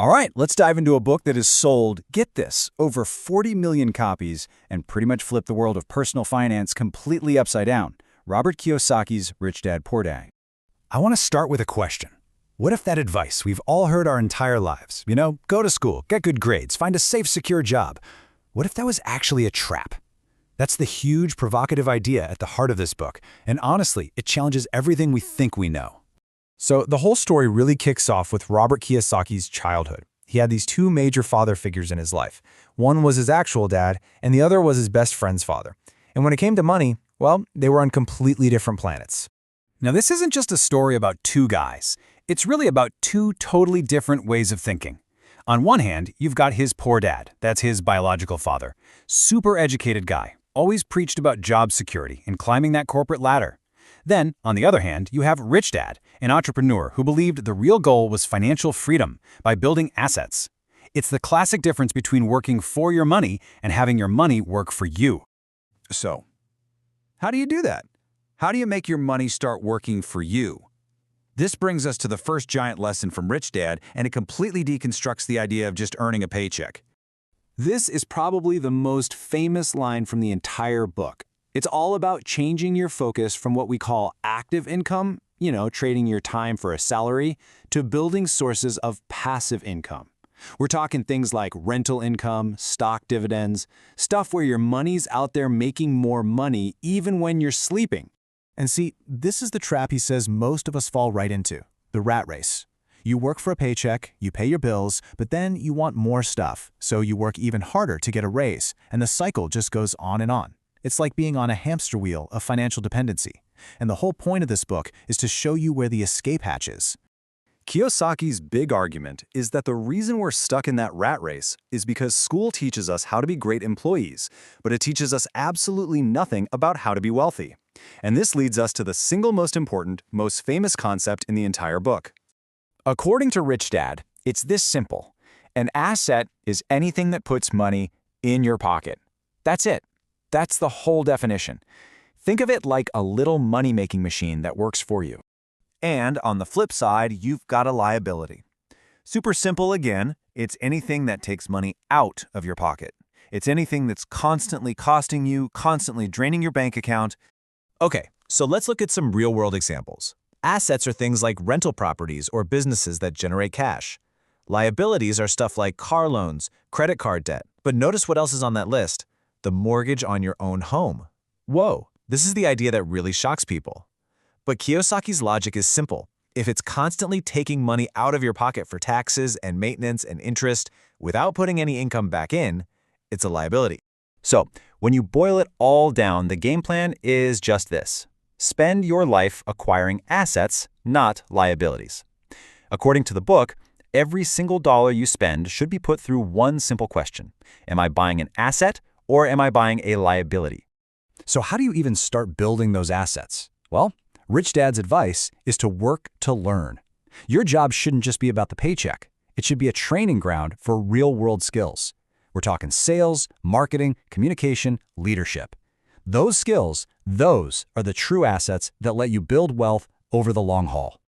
All right, let's dive into a book that has sold, get this, over 40 million copies and pretty much flipped the world of personal finance completely upside down. Robert Kiyosaki's Rich Dad, Poor Dad. I want to start with a question. What if that advice we've all heard our entire lives, go to school, get good grades, find a safe, secure job, what if that was actually a trap? That's the huge, provocative idea at the heart of this book, and honestly, it challenges everything we think we know. So the whole story really kicks off with Robert Kiyosaki's childhood. He had these two major father figures in his life. One was his actual dad, and the other was his best friend's father. And when it came to money, well, they were on completely different planets. Now, this isn't just a story about two guys. It's really about two totally different ways of thinking. On one hand, you've got his poor dad, that's his biological father. Super educated guy, always preached about job security and climbing that corporate ladder. Then, on the other hand, you have Rich Dad, an entrepreneur who believed the real goal was financial freedom by building assets. It's the classic difference between working for your money and having your money work for you. So, how do you do that? How do you make your money start working for you? This brings us to the first giant lesson from Rich Dad, and it completely deconstructs the idea of just earning a paycheck. This is probably the most famous line from the entire book. It's all about changing your focus from what we call active income, trading your time for a salary, to building sources of passive income. We're talking things like rental income, stock dividends, stuff where your money's out there making more money even when you're sleeping. And see, this is the trap he says most of us fall right into, the rat race. You work for a paycheck, you pay your bills, but then you want more stuff, so you work even harder to get a raise, and the cycle just goes on and on. It's like being on a hamster wheel of financial dependency. And the whole point of this book is to show you where the escape hatch is. Kiyosaki's big argument is that the reason we're stuck in that rat race is because school teaches us how to be great employees, but it teaches us absolutely nothing about how to be wealthy. And this leads us to the single most important, most famous concept in the entire book. According to Rich Dad, it's this simple. An asset is anything that puts money in your pocket. That's it. That's the whole definition. Think of it like a little money-making machine that works for you. And on the flip side, you've got a liability. Super simple again, it's anything that takes money out of your pocket. It's anything that's constantly costing you, constantly draining your bank account. Okay, so let's look at some real-world examples. Assets are things like rental properties or businesses that generate cash. Liabilities are stuff like car loans, credit card debt. But notice what else is on that list. The mortgage on your own home. Whoa, this is the idea that really shocks people. But Kiyosaki's logic is simple. If it's constantly taking money out of your pocket for taxes and maintenance and interest without putting any income back in, it's a liability. So, when you boil it all down, the game plan is just this. Spend your life acquiring assets, not liabilities. According to the book, every single dollar you spend should be put through one simple question. Am I buying an asset or am I buying a liability? So how do you even start building those assets? Well, Rich Dad's advice is to work to learn. Your job shouldn't just be about the paycheck. It should be a training ground for real-world skills. We're talking sales, marketing, communication, leadership. Those skills, those are the true assets that let you build wealth over the long haul.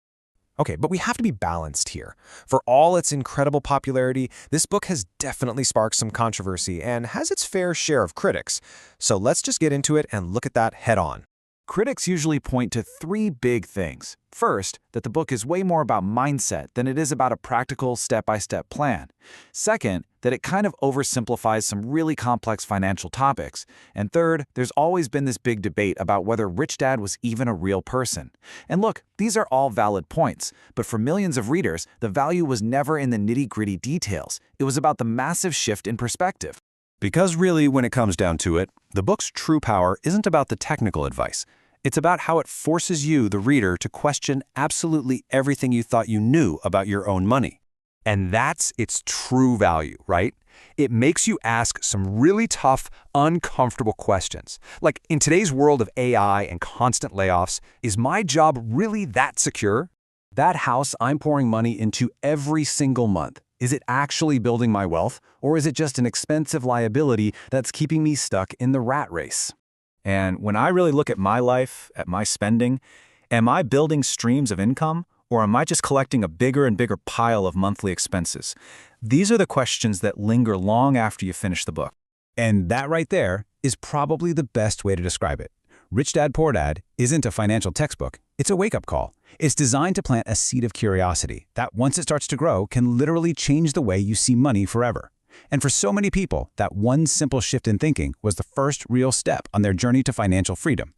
Okay, but we have to be balanced here. For all its incredible popularity, this book has definitely sparked some controversy and has its fair share of critics. So let's just get into it and look at that head on. Critics usually point to three big things. First, that the book is way more about mindset than it is about a practical step-by-step plan. Second, that it kind of oversimplifies some really complex financial topics. And third, there's always been this big debate about whether Rich Dad was even a real person. And look, these are all valid points, but for millions of readers, the value was never in the nitty-gritty details. It was about the massive shift in perspective. Because really, when it comes down to it, the book's true power isn't about the technical advice. It's about how it forces you, the reader, to question absolutely everything you thought you knew about your own money. And that's its true value, right? It makes you ask some really tough, uncomfortable questions. Like, in today's world of AI and constant layoffs, is my job really that secure? That house I'm pouring money into every single month, is it actually building my wealth, or is it just an expensive liability that's keeping me stuck in the rat race? And when I really look at my life, at my spending, am I building streams of income, Or am I just collecting a bigger and bigger pile of monthly expenses? These are the questions that linger long after you finish the book. And that right there is probably the best way to describe it. Rich Dad, Poor Dad isn't a financial textbook. It's a wake-up call. It's designed to plant a seed of curiosity that, once it starts to grow, can literally change the way you see money forever. And for so many people, that one simple shift in thinking was the first real step on their journey to financial freedom.